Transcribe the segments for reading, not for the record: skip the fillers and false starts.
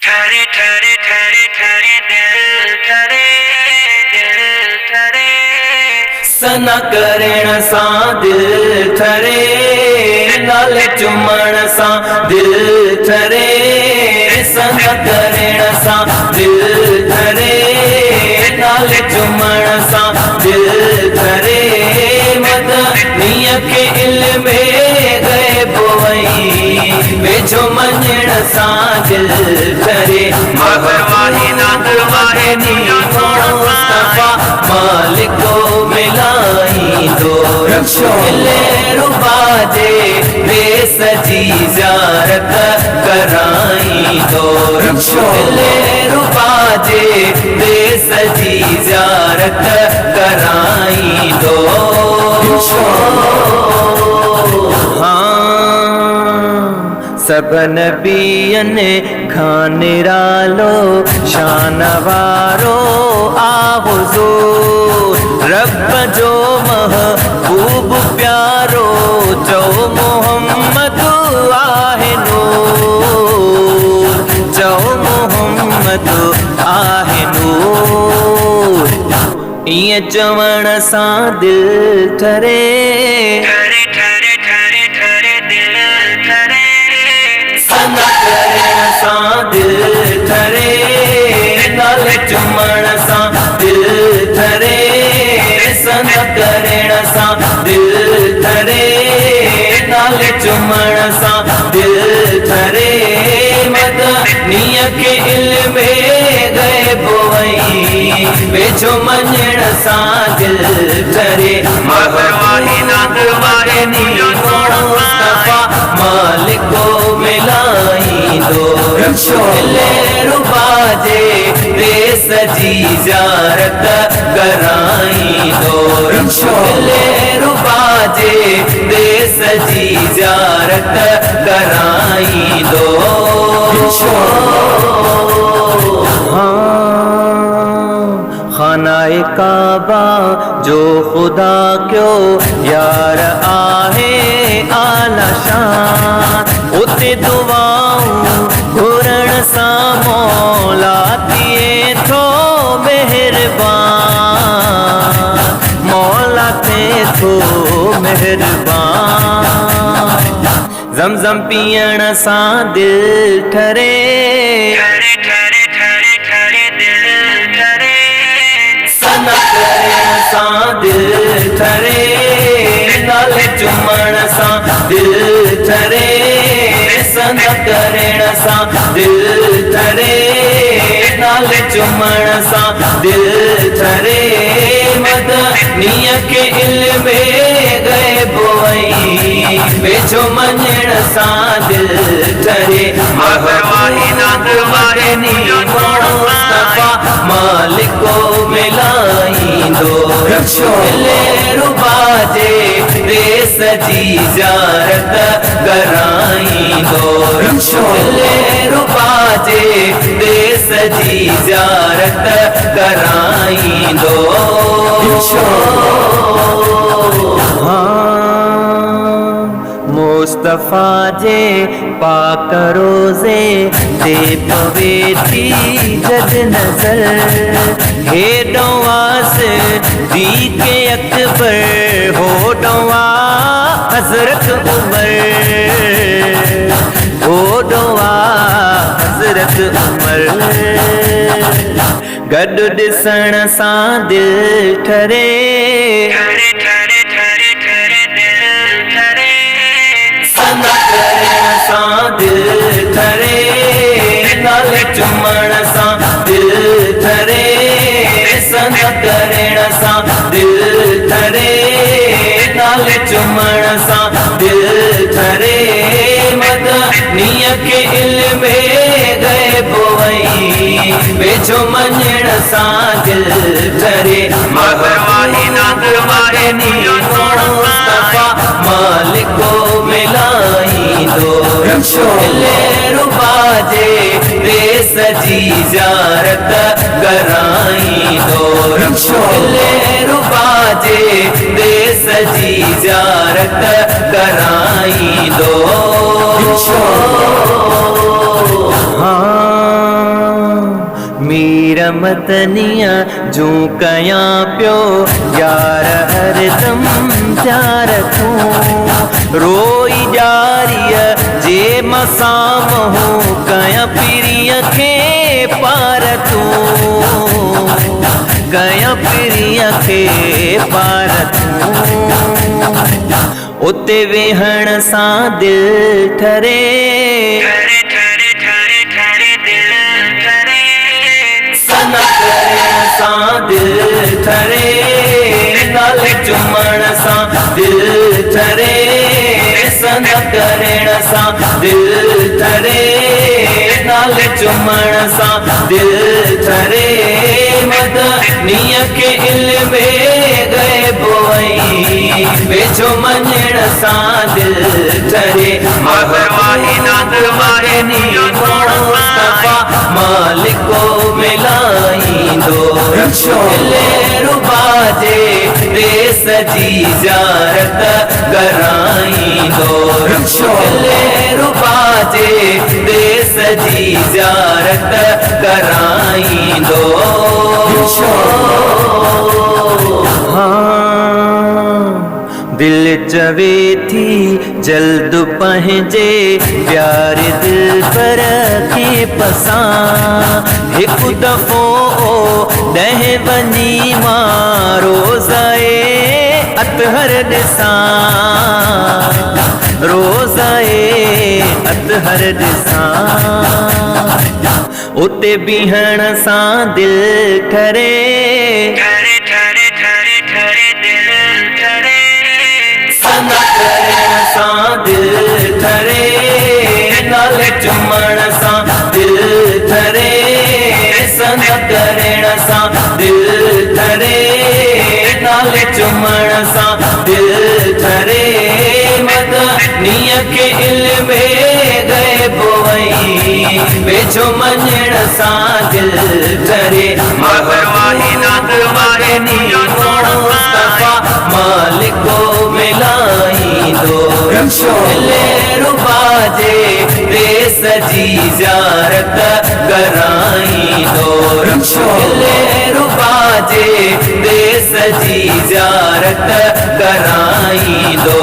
ठरे ठरे ठरे ठरे दिल ठरे दिल ठरे सना करण सा दिल ठरे नाले चुमण सा दिल ठरे सना करण सा दिल ठरे नाले चुमण सा दिल ठरे मदनीय के इल्म गए बोई वेझो मञण सा दिल ठरे मगर वाहिदा वाहिनी मुस्तफा मालिको मिलाई दो ले रुबाजे बेसजी ज़ियारत कराई दो ले रुबाजे बेसजी ज़ियारत कराई दो सब नबियन खां निरालो शान वारो आ हुज़ूर रब जो महबूब प्यारो जो मोहम्मद आहे नूर जो मोहम्मद आहे नूर इए चवण सा दिल ठरे ठरे ठरे ठरे ठरे दिल ठरे सना करण सा दिल ठरे नाले चुमण सा दिल ठरे सना करण सा दिल ठरे नाले चुमण सा दिल ठरे मदनीय के इल्म गए बोई वेझो मञण सा दिल ठरे मगर वाहिदा वाहिनी मुस्तफा मालिको मिलाई दो ले रुबाजे बेसजी ज़ियारत कराई दो ले रुबाजे बेसजी ज़ियारत कराई दो खानाए काबा जो खुदा क्यों यार आहे आला शान उते दुआऊं घुरण सा मौला थिए थो मेहरबान मौला थिए थो मेहरबान ज़मज़म पीअण सा दिल ठरे ठरे ठरे ठरे ठरे दिल ठरे सना करण सा दिल ठरे नाले चुमण सा दिल ठरे सना करण सा दिल ठरे नाले चुमण सा दिल ठरे मदनीय के इल्म गए बोई वेझो मञण सा दिल ठरे मगर वाहिदा वाहिनी मुस्तफा मालिको मिलाई दो ले रुबाजे बेसजी ज़ियारत कराई दो ले रुबाजे बेसजी ज़ियारत कराई दो मुस्तफा जे पाक रोज़े दे पवे थी जद नजर हेॾो आस दी के अकबर होॾो हज़रत उमर होॾो हज़रत उमर गॾु ॾिसण सा दिल ठरे ठरे ठरे ठरे ठरे दिल ठरे सना करण सा दिल ठरे नाले चुमण सा दिल ठरे सना करण सा दिल ठरे नाले चुमण सा दिल ठरे मदनीय के इल्म गए बोई वेझो मञण सा दिल ठरे मगर वाहिदा वाहिनी मुस्तफा मालिको मिलाई दो ले रुबाजे बेसजी ज़ियारत कराई दो ले रुबाजे बेसजी ज़ियारत कराई दो हाँ मदनिया जो कया प्यो यार हरदम प्यार तू रोई जारिय जे मसाम हो कया पिरिय के पार तू कया पिरिय के पार तू उते वेहण सां दिल ठरे ठरे ठरे ठरे ठरे दिल ठरे सनक करण सां दिल ठरे नाले चुमण सां दिल ठरे सनक करण सां दिल ठरे नाले चुमण सां दिल ठरे मदनीय के इल्म गए बोई वेझो मञण सां दिल ठरे वाहिदात मदनी मुस्तफा मालिको मिलाईंदो रुबा जे देस जी ज़ियारत कराईंदो रुबा जे देस जी ज़ियारत कराईंदो दिल चवे थी जल्द पंहिंजे प्यार दिल पर के पसां हिकु दफ़ो ॾह वञी मां रोज़ाए अतहर ॾिसां रोज़ाए अतहर ॾिसां उते बीहण सां दिल ठरे ठरे ठरे ठरे ठरे दिल ठरे सनक करण सां दिल ठरे नाले चुमण सां दिल ठरे सनक करण सां दिल ठरे नाले चुमण सां दिल ठरे मदनीय के इल्म गए बोई वेझो मञण सां दिल ठरे वाहिदात मदनी मुस्तफा मालिको मिलाईंदो रुबा जे देस जी ज़ियारत कराईंदो रुबा जे देस जी ज़ियारत कराईंदो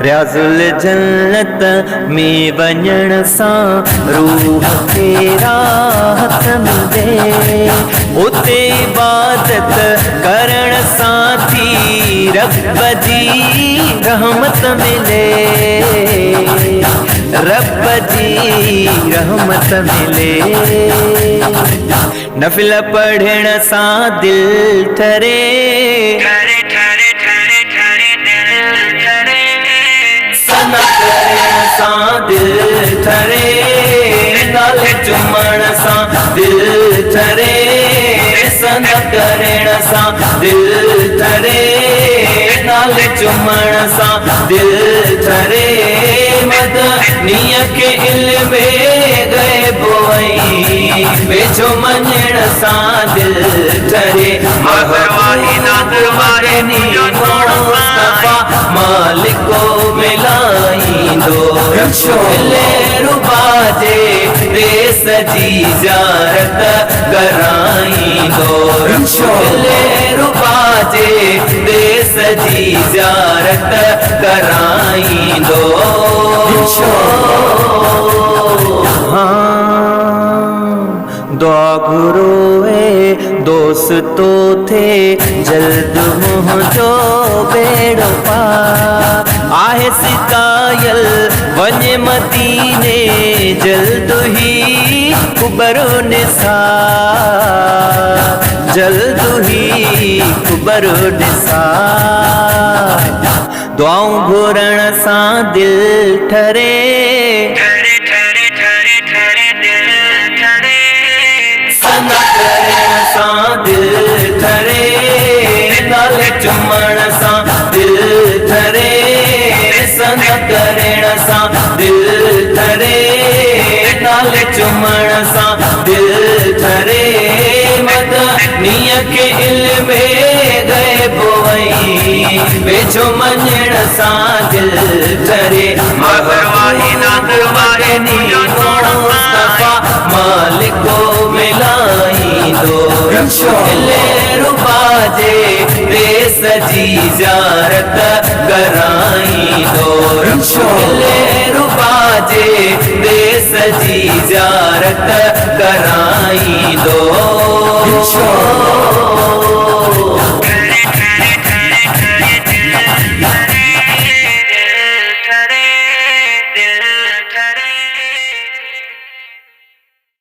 रियाज़ुल जन्नत में वञण सां रूह खे राहत मिले उते इबादत करण सां थी रब जी रहमत मिले रब जी रहमत मिले नफिल पढ़ण सां दिल ठरे ठरे ठरे ठरे ठरे दिल ठरे सनक करण सां दिल ठरे नाले चुमण सां दिल ठरे सनक करण सां दिल ठरे नाले चुमण सां दिल ठरे मदनीय के इल्म गए बोई वेझो मञण सां दिल ठरे वाहिदात मदनी मुस्तफा मालिको मिलाईंदो रुबा जे देस जी ज़ियारत कराईंदो रुबा जे देस जी ज़ियारत कराईंदो दुआ घुरोए दोस्तो थे जल्द मुंहिंजो बेड़ो पार आहे सिकायल वञे मदीने जल्द ही कुबरो निसार जल्द ही कुबरो निसार दुआऊं घुरण सां दिल ठरे ठरे ठरे ठरे ठरे दिल ठरे सनक करण सां दिल ठरे नाले चुमण सां दिल ठरे सनक करण सां दिल ठरे नाले चुमण सां दिल ठरे मदनीय के इल्म गए बोई नहीं वेझो मञण सां दिल करे मुस्तफा मालिको मिलाईंदो दिले रुबा जे देस जी ज़ियारत कराईंदो दिले रुबा जे देस जी ज़ियारत कराईंदो